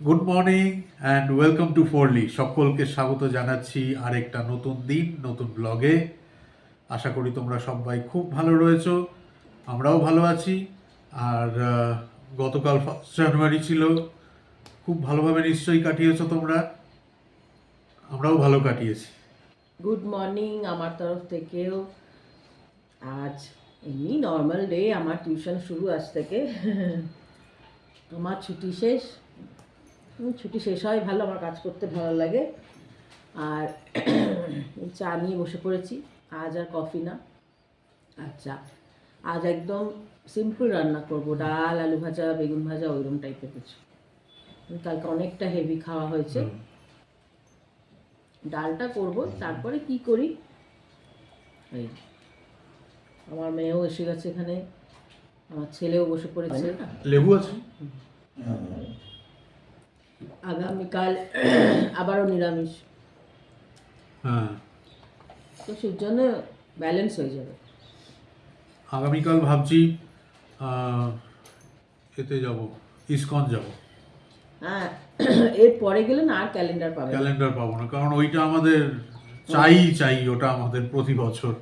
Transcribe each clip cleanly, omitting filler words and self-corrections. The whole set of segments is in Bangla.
Good morning and welcome to ফোরলি। সকলকে স্বাগত জানাচ্ছি আরেকটা নতুন দিন নতুন ব্লগে। আশা করি তোমরা সবাই খুব ভালো রয়েছো, আমরাও ভালো আছি। আর গতকাল 1 জানুয়ারি ছিল, খুব ভালোভাবে নিশ্চয়ই কাটিয়েছো তোমরা, আমরাও ভালো কাটিয়েছি। গুড মর্নিং আমার তরফ থেকেও। আজ এমনি নর্মাল ডে, আমার টিউশন শুরু আজ থেকে। আমার ছুটি শেষ। ছুটি শেষ হয় ভালো, আমার কাজ করতে ভালো লাগে। আর চা নিয়ে বসে পড়েছি। আজ আর কফি না, আচ্ছা আজ একদম সিম্পল রান্না করব, ডাল আলু ভাজা বেগুন ভাজা ওইরকম টাইপের কিছু। কালকে অনেকটা হেভি খাওয়া হয়েছে। ডালটা করব, তারপরে কি করি। এই আমার মেয়েও এসে গেছে এখানে, আমার ছেলেও বসে পড়েছে। লেবু আছে? আগামীকাল আবারও নিরামিষ, হ্যাঁ, তো সেই জন্য ব্যালেন্স হয়ে যাবে। আগামীকাল ভাবছি এতে যাব, ইসকন যাব। হ্যাঁ, এর পরে গেলে না আর ক্যালেন্ডার পাবে না। ক্যালেন্ডার পাবো না, কারণ ওইটা আমাদের চাই, ওটা আমাদের প্রতি বছর।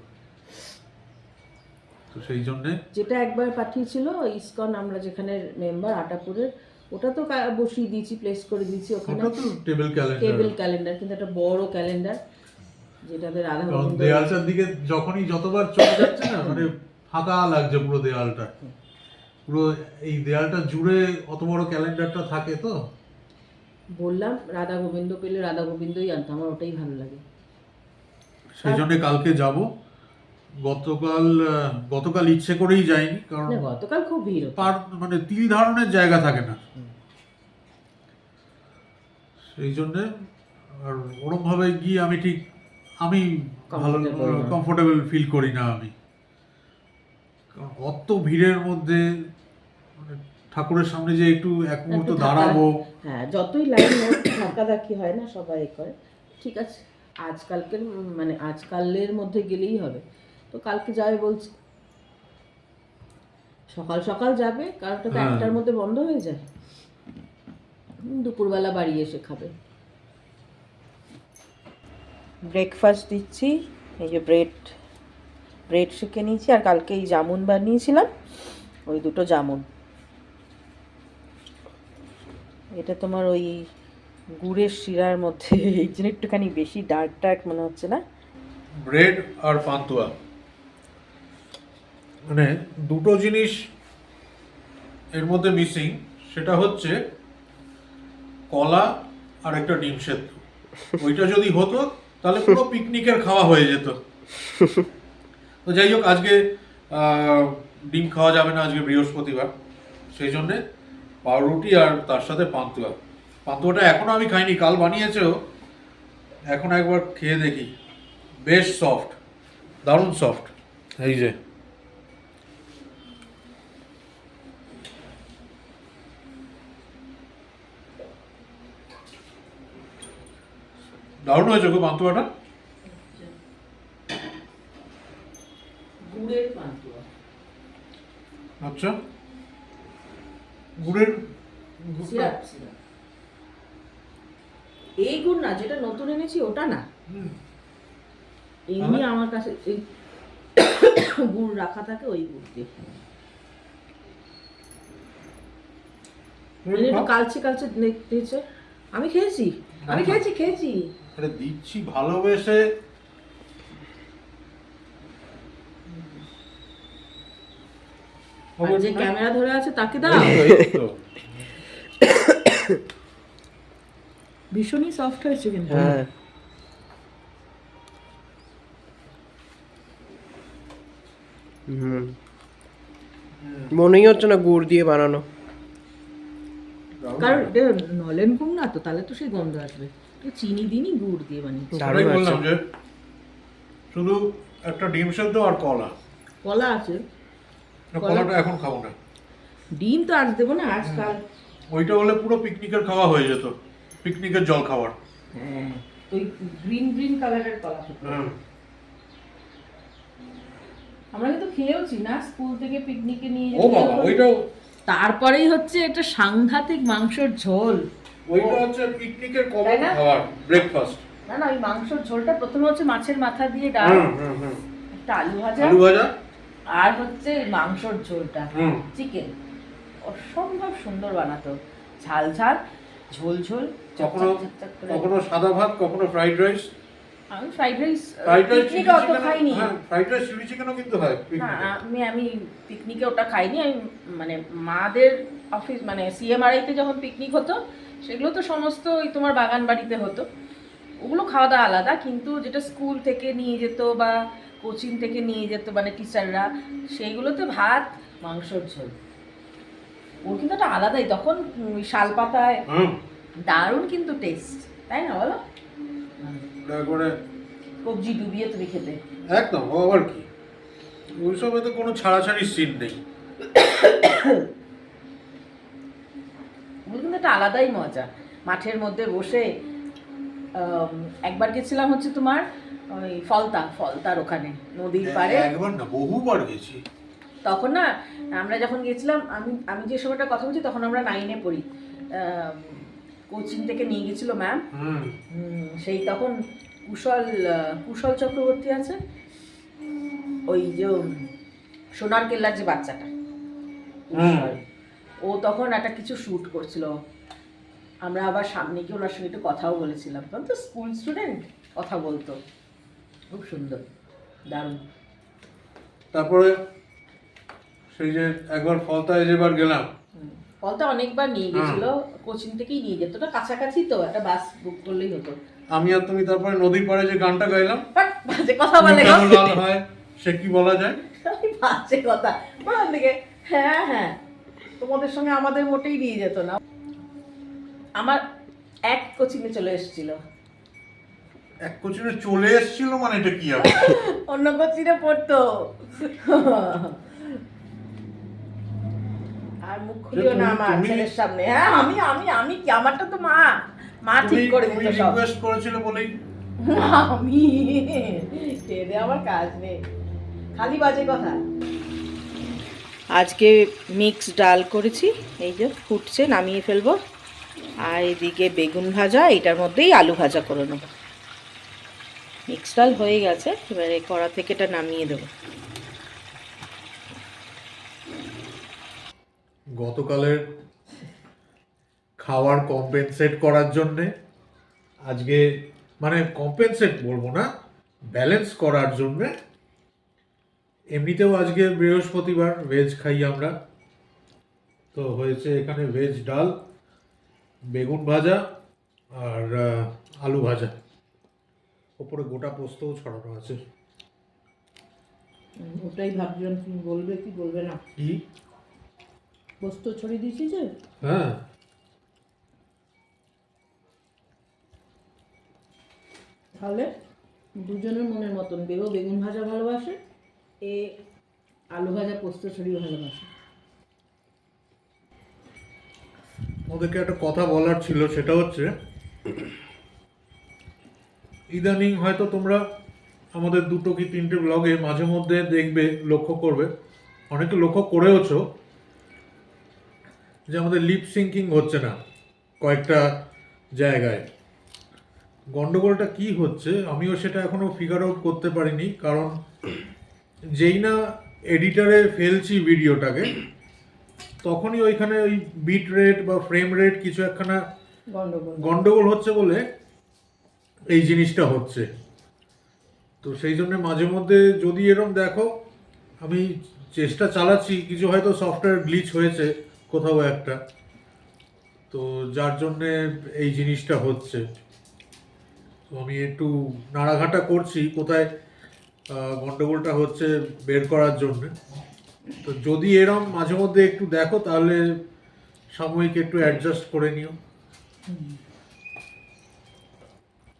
তো সেই জন্যে যেটা একবার পাঠিয়েছিল ইসকন, আমরা যেখানে মেম্বার আটাপুরের, ওটা তো বসিয়ে দিয়েছি, প্লেস করে দিয়েছি ওখানে। ওটা তো টেবিল ক্যালেন্ডার, কিন্তু একটা বড় ক্যালেন্ডার যেটাতে রাধা গোবিন্দ। দেয়ালটার দিকে যতবার চলে যাচ্ছে না, মানে ফাঁকা লাগছে পুরো দেয়ালটা। পুরো এই দেয়ালটা জুড়ে অত বড় ক্যালেন্ডারটা থাকে। তো বললাম রাধা গোবিন্দ পেলে রাধা গোবিন্দই আনতাম, আমার ওটাই ভালো লাগে। সেই জন্য কালকে যাব। গতকাল ইচ্ছে করেই যাইনি, কারণ গতকাল খুব ভিড় হতো। মানে তিল ধারণের জায়গা থাকে না, সেই জন্যে। আর ওরম ভাবে গিয়ে আমি ভালো কমফোর্টেবল ফিল করি না আমি, কারণ অত ভিড়ের মধ্যে মানে ঠাকুরের সামনে যে একটু এক মুহূর্ত দাঁড়াবো। হ্যাঁ, যতই লাইন ধাক্কাধাক্কি হয় না, সবাই করে। ঠিক আছে, আজকালের মধ্যে গেলেই হবে। তো কালকে যাবে বলছি, সকাল সকাল যাবে, কারণ ওটা তো 1টার মধ্যে বন্ধ হয়ে যায়। দুপুরবেলা বাড়ি এসে খাবে। ব্রেকফাস্ট দিচ্ছি, এই যে ব্রেড সেঁকে নিয়েছি, আর কালকে এই জামুন বানিয়েছিলাম, ওই 2টো জামুন। এটা তোমার ওই গুড়ের শিরার মধ্যে, এই জন্য একটুখানি বেশি ডার্ক মনে হচ্ছে না। ব্রেড আর পান্তুয়া, মানে দুটো জিনিস এর মধ্যে মিসিং। সেটা হচ্ছে কলা আর একটা ডিম সেদ্ধ। ওইটা যদি হতো তাহলে পুরো পিকনিকের খাওয়া হয়ে যেত। তো যাই হোক, আজকে ডিম খাওয়া যাবে না, আজকে বৃহস্পতিবার। সেই জন্যে পাউরুটি আর তার সাথে পান্তুয়াটা এখনো আমি খাইনি, কাল বানিয়েছেও। এখন একবার খেয়ে দেখি, বেশ সফট, দারুণ সফট। এই যে দারুণ হয়েছে গো পান্তুয়াটা। গুড়ের পান্তুয়া। আচ্ছা, গুড়ের সিরাপ। এই গুড় না, যেটা নতুন এনেছি ওটা না, এমনি আমার কাছে এই গুড় রাখা থাকে, ওই গুড় দিয়ে একটু কালচে দেখতেছে। আমি খেয়েছি। আরে দিচ্ছি ভালোবেসে। যে ক্যামেরা ধরে আছে তাকে দাও। ভীষণই সফট হয়েছে কিন্তু। হ্যাঁ, মনেই হচ্ছে না গুড় দিয়ে বানানো। কারণ নলেন গুড় না, তো তাহলে তো সেই গন্ধ আসবে। তো চিনি দিনই গুড় দিয়ে বানিয়েছি। আমি বললাম যে শুধু একটা ডিম সেদ্ধ আর কলা আছে, কলাটা এখন খাবো না। ডিম তো আজ দেবো না, আজকাল। ওইটা হলে পুরো পিকনিকের খাওয়া হয়ে যেত, পিকনিকের জল খাবার। হ্যাঁ, ওই গ্রিন কালারের কলা। আমরা কিন্তু খেয়েওছি না, স্কুল থেকে পিকনিকে নিয়ে ও বাবা, ওইটাও। তারপরেই হচ্ছে একটা সাংঘাতিক মাংসের ঝোল, ওইটা হচ্ছে পিকনিকের তাই কমন না? খাবার, ব্রেকফাস্ট। না না, ওই মাংসর ঝোলটা প্রথমে হচ্ছে মাছের মাথা দিয়ে ডাল, একটা আলু ভাজা, আলু ভাজা, আর হচ্ছে মাংসর ঝোলটা হুম। চিকেন, অসম্ভব সুন্দর বানাতো, ঝাল ঝাল, ঝোল ঝোল, কখনো চকচক করে। কখনো সাদা ভাত, কখনো ফ্রাইড রাইস। আমি ফ্রাইড রাইস ফ্রাইড রাইস পিকনিকে অত খাইনি। হ্যাঁ, ফ্রাইড রাইস চিলি চিকেনও কিন্তু হয় না পিকনিকে। আমি পিকনিকে ওটা খাইনি। আমি মানে মাদের অফিস মানে সিএমআরআইতে যখন পিকনিক হতো সেগুলো তো সমস্ত ওই তোমার বাগান বাড়িতে হতো, ওগুলো খাওয়া দাওয়া আলাদা। কিন্তু যেটা স্কুল থেকে নিয়ে যেত বা কোচিং থেকে নিয়ে যেত মানে টিচাররা, সেইগুলোতে ভাত মাংসর ঝোল, ওর কিন্তু একটা আলাদাই তখন শাল পাতায় হুম, দারুণ কিন্তু টেস্ট, তাই না বলো? তারপরে কবজি ডুবিয়ে তুমি খেতে। একদম, ও আবার কি, ওইসবে তো কোনো ছাড়াছাড়ির সিন নেই। ওগুলো কিন্তু একটা আলাদাই মজা, মাঠের মধ্যে বসে। একবার গেছিলাম হচ্ছে তোমার ওই ফলতার ওখানে নদীর পাড়ে। একবার না, বহুবার গেছি। তখন না আমরা যখন গেছিলাম, আমি যে সময়টা কথা বলছি তখন আমরা 9-এ পড়ি, কোচিং থেকে নিয়ে গেছিল ম্যাম। হুম, সেই তখন কুশল চক্রবর্তী আছে, ওই যে সোনার কেল্লার যে বাচ্চাটা, কুশল, ও তখন একটা কিছু শ্যুট করছিল। আমরা আবার সামনে গিয়ে ওনার সঙ্গে একটু কথাও বলেছিলাম, তখন তো স্কুল স্টুডেন্ট, কথা বলতো, খুব সুন্দর, দারুণ। তারপরে সেই যে একবার ফলতায় যেবার গেলাম, ফলটা অনেকবার নিয়ে গেছিল, কোচিং থেকেই নিয়ে যেত, ওটা কাছাকাছি তো, একটা বাস বুক করলেই হতো। আমি আর তুমি তারপরে নদীর পাড়ে যে গানটা গাইলাম, বাট বাজে কথা বলে গো। কেন লাল হয় সে কি বলা যায়। বাজে কথা বলার দিকে। হ্যাঁ হ্যাঁ, তোমাদের সঙ্গে আমাদের মোটেই নিয়ে যেত না। আমার এক কোচিংয়ে চলে এসেছিল, এক কোচিনে চলে এসেছিল মানে এটা কি আবার? অন্য কোচিংয়ে পড়তো। আর মুখ খুলিও না আমার ছেলের সামনে। হ্যাঁ আমি আমি আমি কি, আমারটা তো মা ঠিক করে দিত সব। রিকোয়েস্ট করেছিল বলেই। আমি খেয়ে আমার কাজ নেই, খালি বাজে কথা। আজকে মিক্স ডাল করেছি, এই যে ফুটছে, নামিয়ে ফেলবো। আর এদিকে বেগুন ভাজা, এটার মধ্যেই আলু ভাজা করে নেবো। মিক্স ডাল হয়ে গেছে, এবারে কড়া থেকে এটা নামিয়ে দেবো। গতকালের খাওয়ার কম্পেনসেট করার জন্যে আজকে, মানে কম্পেনসেট বলবো না, ব্যালেন্স করার জন্যে, এমনিতেও আজকে বৃহস্পতিবার, ভেজ খাই আমরা, তো হয়েছে এখানে ভেজ ডাল, বেগুন ভাজা আর আলু ভাজা, ওপরে গোটা পোস্তও ছড়ানো আছে। ওটাই ভাবছিলাম তুমি বলবে কি বলবে না। কি? পোস্ত ছড়িয়ে দিয়েছি যে। হ্যাঁ, তাহলে দুজনের মনের মতন, বেগো বেগুন ভাজা ভালোবাসে, এ আলু ভাজা পোস্ত ছড়িয়ে ভালোবাসে। ওদেরকে একটা কথা বলার ছিল, সেটা হচ্ছে ইদানিং হয়তো তোমরা আমাদের 2 কি 3টে ব্লগে মাঝে মধ্যে দেখবে, লক্ষ্য করবে, অনেকে লক্ষ্য করেওছো, যে আমাদের লিপ সিঙ্কিং হচ্ছে না কয়েকটা জায়গায়। গন্ডগোলটা কি হচ্ছে আমিও সেটা এখনো ফিগার আউট করতে পারিনি, কারণ যেই না এডিটরে ফেলছি ভিডিওটাকে, তখনই ওইখানে ওই বিট রেট বা ফ্রেম রেট কিছু একখানা গন্ডগোল হচ্ছে বলে এই জিনিসটা হচ্ছে। তো সেই জন্য মাঝে মধ্যে যদি এরকম দেখো, আমি চেষ্টা চালাচ্ছি, কিছু হয়তো সফটওয়্যার গ্লিচ হয়েছে কোথাও একটা, তো যার জন্যে এই জিনিসটা হচ্ছে। তো আমি একটু নাড়াঘাটা করছি কোথায় গন্ডগোলটা হচ্ছে বের করার জন্য। তো যদি এরম মাঝে মধ্যে একটু দেখো, তাহলে সাময়িক একটু অ্যাডজাস্ট করে নিও,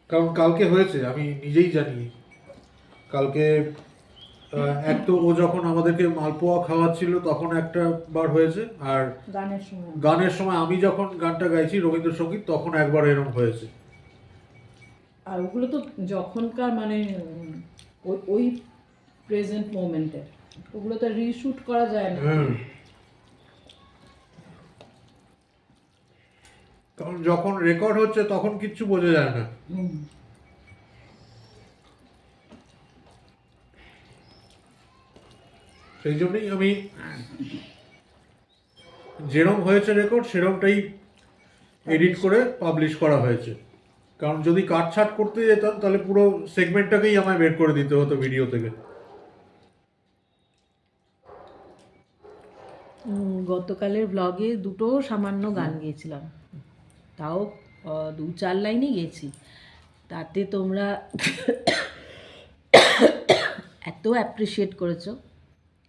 কারণ কালকে হয়েছে আমি নিজেই জানি। কালকে এক তো ও যখন আমাদেরকে মালপোয়া খাওয়াচ্ছিল তখন একটা বার হয়েছে, আর গানের সময় আমি যখন গানটা গাইছি রবীন্দ্রসঙ্গীত তখন একবার এরকম হয়েছে। আর ওগুলো তো যখনকার মানে ওই প্রেজেন্ট মোমেন্টে, ওগুলো তো রিশুট করা যায় না। কারণ যখন রেকর্ড হচ্ছে তখন কিচ্ছু বোঝা যায় না। সেই জন্যই আমি যেরকম হয়েছে রেকর্ড সেরকমটাই এডিট করে পাবলিশ করা হয়েছে। কারণ যদি কাটছাট করতে যেতাম তাহলে পুরো সেগমেন্টটাকেই আমায় বের করে দিতে হতো ভিডিও থেকে। গতকালের ব্লগে দুটো সামান্য গান গেয়েছিলাম, তাও 2-4 লাইনই গেয়েছি, তাতে তোমরা এত অ্যাপ্রিসিয়েট করেছো,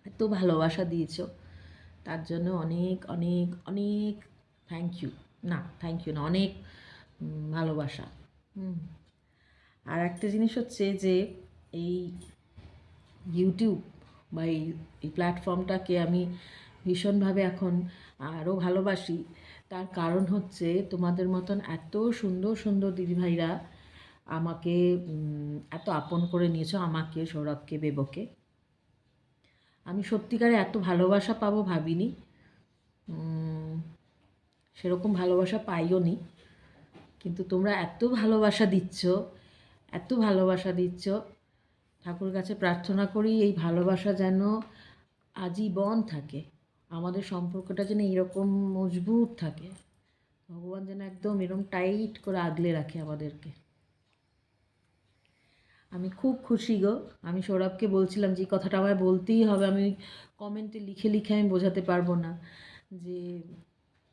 এত ভালোবাসা দিয়েছো, তার জন্য অনেক অনেক অনেক থ্যাংক ইউ। না থ্যাংক ইউ না, অনেক ভালোবাসা। আর একটা জিনিস হচ্ছে যে এই ইউটিউব বা এই প্ল্যাটফর্মটাকে আমি ভীষণভাবে এখন আরও ভালোবাসি। তার কারণ হচ্ছে তোমাদের মতন এত সুন্দর সুন্দর দিদিভাইরা আমাকে এত আপন করে নিয়েছো, আমাকে, সৌরভকে, বেবকে। আমি সত্যিকারে এত ভালোবাসা পাবো ভাবিনি, সেরকম ভালোবাসা পাইও নি, কিন্তু তোমরা এত ভালোবাসা দিচ্ছ, এত ভালোবাসা দিচ্ছ। ঠাকুর কাছে প্রার্থনা করি এই ভালোবাসা যেন আজীবন থাকে, আমাদের সম্পর্কটা যেন এরকম মজবুত থাকে, ভগবান যেন একদম এরকম টাইট করে আগলে রাখে আমাদেরকে। আমি খুব খুশি গো। আমি সৌরভকে বলছিলাম যে কথাটা আমায় বলতেই হবে, আমি কমেন্টে লিখে লিখে আমি বোঝাতে পারবো না যে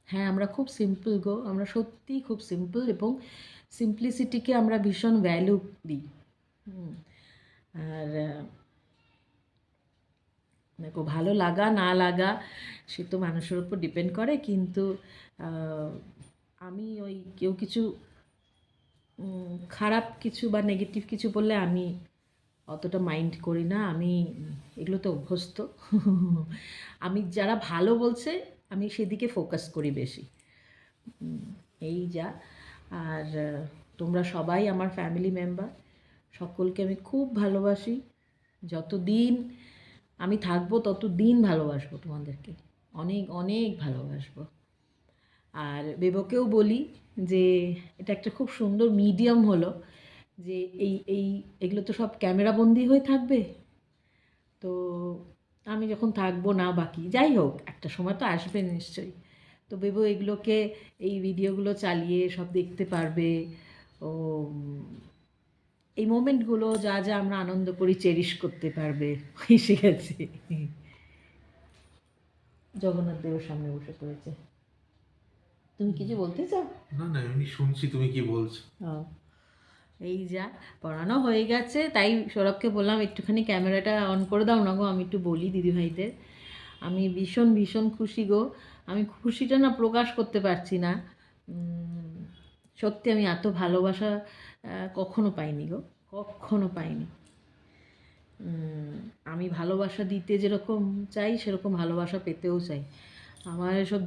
হ্যাঁ আমরা খুব সিম্পল গো, আমরা সত্যিই খুব সিম্পল, এবং সিম্পলিসিটিকে আমরা ভীষণ ভ্যালু দিই। আর দেখো, ভালো লাগা না লাগা সে তো মানুষের উপর ডিপেন্ড করে, কিন্তু আমি ওই কেউ কিছু খারাপ কিছু বা নেগেটিভ কিছু বললে আমি অতটা মাইন্ড করি না, আমি এগুলোতে অভ্যস্ত। আমি যারা ভালো বলছে আমি সেদিকে ফোকাস করি বেশি, এই যা। আর তোমরা সবাই আমার ফ্যামিলি মেম্বার, সকলকে আমি খুব ভালোবাসি, যতদিন আমি থাকবো ততদিন ভালোবাসবো তোমাদেরকে, অনেক অনেক ভালোবাসবো। আর বেবকেও বলি যে এটা একটা খুব সুন্দর মিডিয়াম হলো, যে এগুলো তো সব ক্যামেরাবন্দি হয়ে থাকবে, তো আমি যখন থাকবো না, বাকি যাই হোক একটা সময় তো আসবে নিশ্চয়ই, তো বেবো এগুলোকে, এই ভিডিওগুলো চালিয়ে সব দেখতে পারবে। ও এই মোমেন্টগুলো যা যা আমরা আনন্দ করি চেরিশ করতে পারবে, এসে গেছে। জগন্নাথ দেবের সামনে বসে পড়েছে। তুমি কিছু বলতে চাও? না না, আমি শুনছি তুমি কি বলছো। এই যা, পড়ানো হয়ে গেছে, তাই সৌরভকে বললাম একটুখানি ক্যামেরাটা অন করে দাও না গো, আমি একটু বলি দিদিভাইদের। আমি ভীষণ ভীষণ খুশি গো, আমি খুশিটা না প্রকাশ করতে পারছি না। সত্যি আমি এত ভালোবাসা কখনো পাইনি গো, কখনো পাইনি। আমি ভালোবাসা দিতে যেরকম চাই সেরকম ভালোবাসা পেতেও চাই। আমার এসব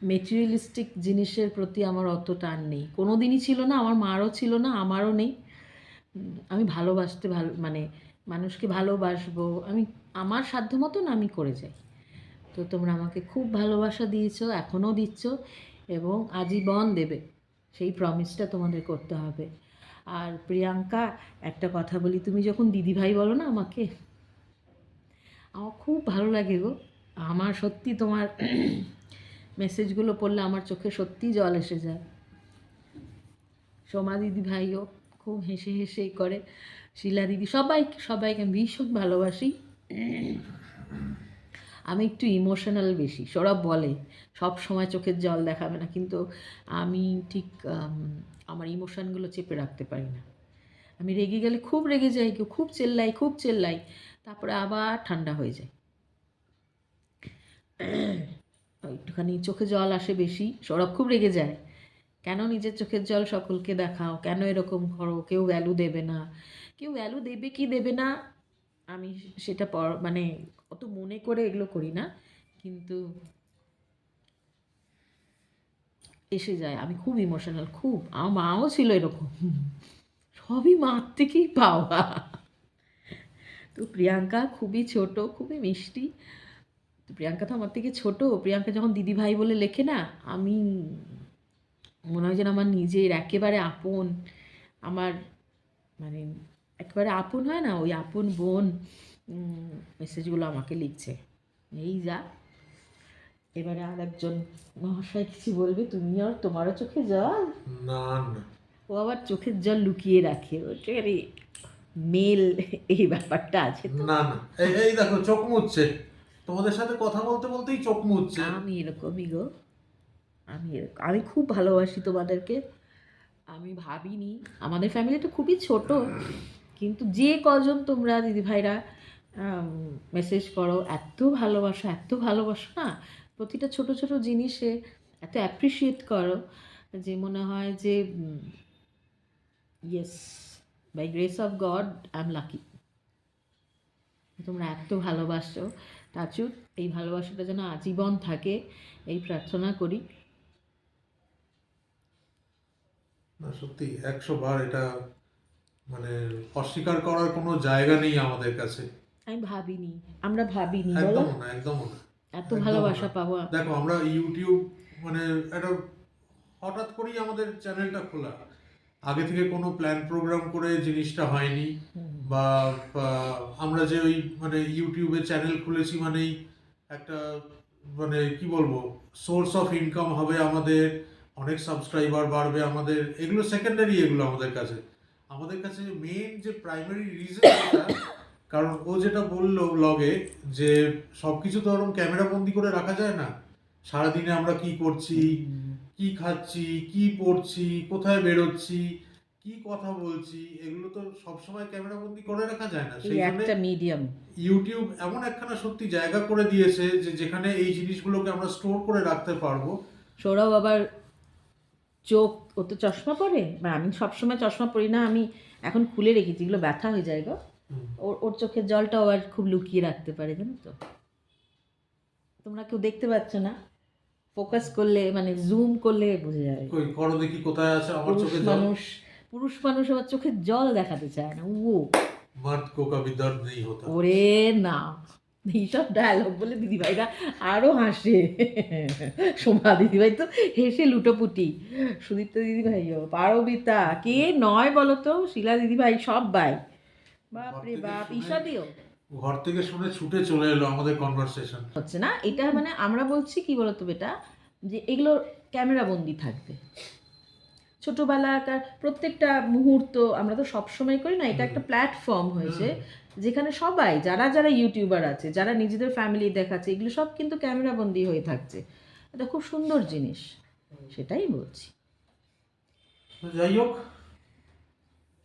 মেটেরিয়ালিস্টিক জিনিসের প্রতি আমার অত টান নেই, কোনো দিনই ছিল না, আমার মারও ছিল না, আমারও নেই। আমি ভালোবাসতে মানে মানুষকে ভালোবাসবো আমি আমার সাধ্য মতন আমি করে যাই। তো তোমরা আমাকে খুব ভালোবাসা দিয়েছো, এখনও দিচ্ছ, এবং আজীবন দেবে, সেই প্রমিসটা তোমাদের করতে হবে। আর প্রিয়াঙ্কা, একটা কথা বলি, তুমি যখন দিদিভাই বলো না আমাকে, আমার খুব ভালো লাগে গো। আমার সত্যি তোমার মেসেজগুলো পড়লে আমার চোখে সত্যিই জল এসে যায়। সোমা দিদি ভাইও খুব হেসে হেসেই করে, শিলা দিদি, সবাইকে আমি ভীষণ ভালোবাসি। আমি একটু ইমোশনাল বেশি, সৌরভ বলে সব সময় চোখের জল দেখাবে না, কিন্তু আমি ঠিক আমার ইমোশনগুলো চেপে রাখতে পারি না। আমি রেগে গেলে খুব রেগে যাই, কেউ খুব চেল্লাই, তারপরে আবার ঠান্ডা হয়ে যায়, একটুখানি চোখে জল আসে বেশি। সৌরভ খুব রেগে যায়, কেন নিজের চোখের জল সকলকে দেখাও, কেন এরকম করো, কেউ ভ্যালু দেবে না, কেউ ভ্যালু দেবে কি দেবে না আমি সেটা মানে অত মনে করে এগুলো করি না, কিন্তু এসে যায়। আমি খুব ইমোশনাল, খুব। আমার মাও ছিল এরকম, সবই মার থেকেই পাওয়া। তো প্রিয়াঙ্কা খুবই ছোট, খুবই মিষ্টি। তো প্রিয়াঙ্কা তো আমার থেকে ছোট, প্রিয়াঙ্কা যখন দিদি ভাই বলে লেখে না, আমি মনে হয় যেন আমার নিজের একেবারে আপন, আমার মানে একেবারে আপন হয় না, ওই আপন বোন মেসেজগুলো আমাকে লিখছে। এই যা, এবারে আর একজন মহাশয় কিছু বলবে, তুমি আর তোমারও চোখে জল? না না, ও আবার চোখের জল লুকিয়ে রাখে, ওটা মেল এই ব্যাপারটা আছে তো। না না, এই এই দেখো চোখ মুছছে, তোমাদের সাথে কথা বলতে বলতেই চোখ মুছছে। আমি এরকমই গো, আমি খুব ভালোবাসি তোমাদেরকে। আমি ভাবিনি, আমাদের ফ্যামিলিটা খুবই ছোট, কিন্তু যে কজন তোমরা দিদিভাইরা মেসেজ করো, এত ভালোবাসো না, প্রতিটা ছোট ছোট জিনিসে এত অ্যাপ্রিসিয়েট করো, যে মনে হয় যে yes, by grace of God I am lucky. তোমরা এত ভালোবাসো, তাচুত এই ভালোবাসাটা যেন আজীবন থাকে, এই প্রার্থনা করি। না সত্যি 100 বার এটা মানে অস্বীকার করার কোনো জায়গা নেই আমাদের কাছে। আমরা ভাবিনি বলো, একদম না, একদম না। এত একদম ভালোবাসা না। পাবো। দেখো আমরা ইউটিউব মানে একটা হঠাৎ করেই আমাদের চ্যানেলটা খোলা, আগে থেকে কোনো প্ল্যান প্রোগ্রাম করে জিনিসটা হয়নি, বা আমরা যে ওই মানে ইউটিউবে চ্যানেল খুলেছি মানেই একটা মানে কি বলবো সোর্স অফ ইনকাম হবে আমাদের, অনেক সাবস্ক্রাইবার বাড়বে আমাদের, এগুলো সেকেন্ডারি, এগুলো আমাদের কাছে মেন যে প্রাইমারি রিজন যেটা, কারণ ও যেটা বললো ব্লগে যে সবকিছু তো ওরকম ক্যামেরা বন্দি করে রাখা যায় না, সারাদিনে আমরা কি করছি, কি খাচ্ছি, কি পড়ছি, কোথায় বেরোচ্ছি, কি কথা বলছি, এগুলো তো সবসময় ক্যামেরা বন্দি করে রাখা যায় না। এই সেই জন্য একটা মিডিয়াম ইউটিউব এমন একখানা সত্যি জায়গা করে দিয়েছে যে যেখানে এই জিনিসগুলোকে আমরা স্টোর করে রাখতে পারবো। সৌরভ আবার চোখ, ও তো চশমা পরে, বা আমি সবসময় চশমা পরি না, আমি এখন খুলে রেখেছি, এগুলো ব্যথা হয়ে যায় গো। ওর চোখের জলটাও আবার খুব লুকিয়ে রাখতে পারে, জানো তো। তোমরা কেউ দেখতে পাচ্ছ না, ফোকাস করলে মানে জুম করলে বোঝা যাবে। কই করো দেখি কোথায় আছে আমার চোখে জল। পুরুষ মানুষ আবার চোখের জল দেখাতে চায় না। मर्द को कभी दर्द नहीं होता। ওরে না, এইসব ডায়লগ বলে দিদিভাইরা আরো হাসে। সোমা দিদিভাই তো হেসে লুটোপুটি, সুদীপ্ত দিদিভাইও, পারবিতা, কে নয় বলো তো, শিলা দিদিভাই, সব ভাই, বাপরে বাপ, ঈশা দিও ঘর থেকে শুনে ছুটে চলে এলো আমাদের কনভারসেশন হচ্ছে না। এটা মানে আমরা বলছি কি বলতো বেটা, যে এগুলো ক্যামেরা বন্দি থাকবে, ছোটোবেলাকার প্রত্যেকটা মুহূর্ত আমরা তো সবসময় করি না, এটা একটা প্ল্যাটফর্ম হয়েছে যেখানে সবাই যারা যারা ইউটিউবার আছে, যারা নিজেদের ফ্যামিলি দেখাচ্ছে, এগুলো সব কিন্তু ক্যামেরা বন্দি হয়ে থাকছে। এটা খুব সুন্দর জিনিস, সেটাই বলছি। যাই হোক,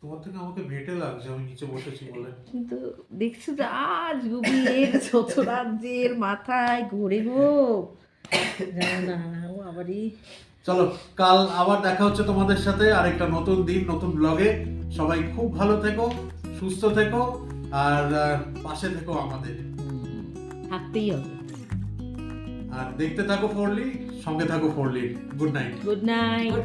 তোমার থেকে আমাকে বেটে লাগছে আমি নিচে বসেছি বলে। কিন্তু দেখছো যে আজ গুবির ছোট রাজ্যের মাথায় ঘুরে গো, জানো না ও আবারই। চলো কাল আবার দেখা হচ্ছে তোমাদের সাথে আরেকটা নতুন দিন নতুন ব্লগে। সবাই খুব ভালো থেকো, সুস্থ থেকো, আর পাশে থেকো আমাদের, থাকতেই হবে। আর দেখতে থাকো ফোরলি, সঙ্গে থাকো ফোরলি। Good night. Good night.